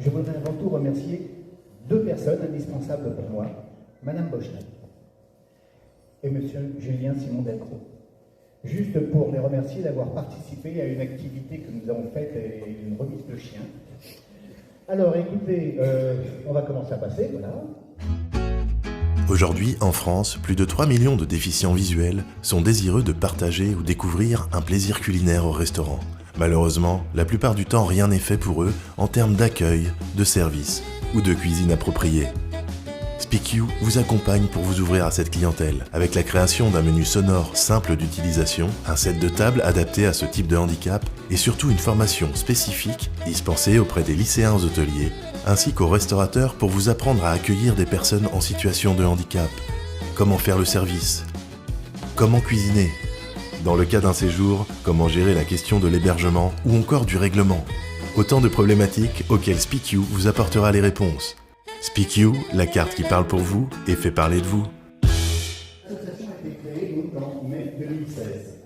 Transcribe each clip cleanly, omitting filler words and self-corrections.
Je voudrais avant tout remercier deux personnes indispensables pour moi, Madame Boschnett et Monsieur Julien Simon Delcros. Juste pour les remercier d'avoir participé à une activité que nous avons faite, une remise de chien. Alors écoutez, on va commencer à passer, voilà. Aujourd'hui, en France, plus de 3 millions de déficients visuels sont désireux de partager ou découvrir un plaisir culinaire au restaurant. Malheureusement, la plupart du temps, rien n'est fait pour eux en termes d'accueil, de service ou de cuisine appropriée. SpeakYou vous accompagne pour vous ouvrir à cette clientèle, avec la création d'un menu sonore simple d'utilisation, un set de table adapté à ce type de handicap et surtout une formation spécifique dispensée auprès des lycéens hôteliers ainsi qu'aux restaurateurs pour vous apprendre à accueillir des personnes en situation de handicap. Comment faire le service? Comment cuisiner? Dans le cas d'un séjour, comment gérer la question de l'hébergement ou encore du règlement? Autant de problématiques auxquelles SpeakYou vous apportera les réponses. SpeakYou, la carte qui parle pour vous et fait parler de vous. L'association a été créée donc en mai 2016.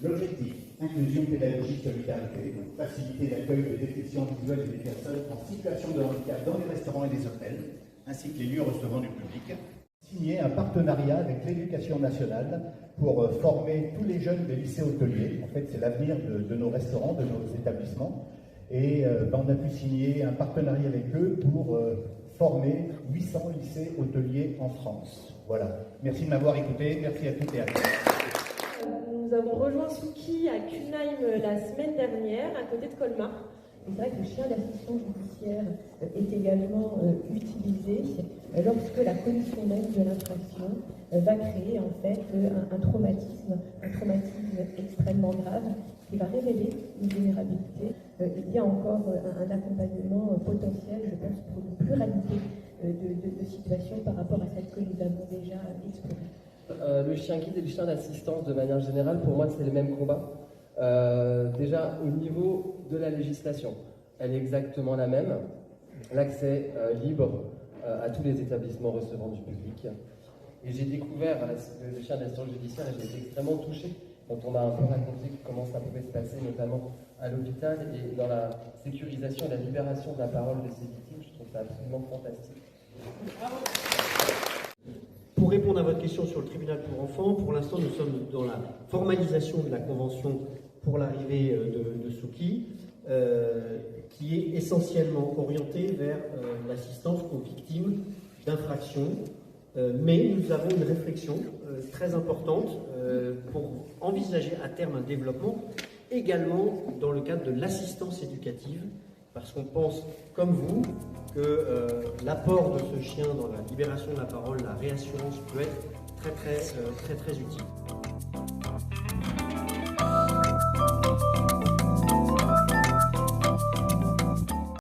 L'objectif, inclusion pédagogique solidarité, donc faciliter l'accueil des déficients visuels et des personnes en situation de handicap dans les restaurants et les hôtels, ainsi que les lieux recevant du public. Signer un partenariat avec l'Éducation nationale pour former tous les jeunes des lycées hôteliers. En fait, c'est l'avenir de nos restaurants, de nos établissements. Et on a pu signer un partenariat avec eux pour former 800 lycées hôteliers en France. Voilà. Merci de m'avoir écouté. Merci à toutes et à tous. Nous avons rejoint Souki à Kunheim la semaine dernière, à côté de Colmar. C'est vrai que le chien d'assistance judiciaire est également utilisé lorsque la commission même de l'infraction va créer en fait un traumatisme extrêmement grave qui va révéler une vulnérabilité. Il y a encore un accompagnement potentiel, je pense, pour une pluralité de situations par rapport à celle que nous avons déjà explorée. Le chien guide et le chien d'assistance, de manière générale, pour moi, c'est le même combat. Déjà, au niveau de la législation, elle est exactement la même. L'accès libre à tous les établissements recevant du public. Et j'ai découvert le chien d'assistance judiciaire et j'ai été extrêmement touché quand on m'a un peu raconté comment ça pouvait se passer, notamment à l'hôpital et dans la sécurisation et la libération de la parole de ces victimes. Je trouve ça absolument fantastique. Pour répondre à votre question sur le tribunal pour enfants, pour l'instant nous sommes dans la formalisation de la convention pour l'arrivée de Souki, qui est essentiellement orientée vers l'assistance aux victimes d'infractions. Mais nous avons une réflexion très importante pour envisager à terme un développement également dans le cadre de l'assistance éducative, parce qu'on pense, comme vous, que l'apport de ce chien dans la libération de la parole, la réassurance peut être très utile.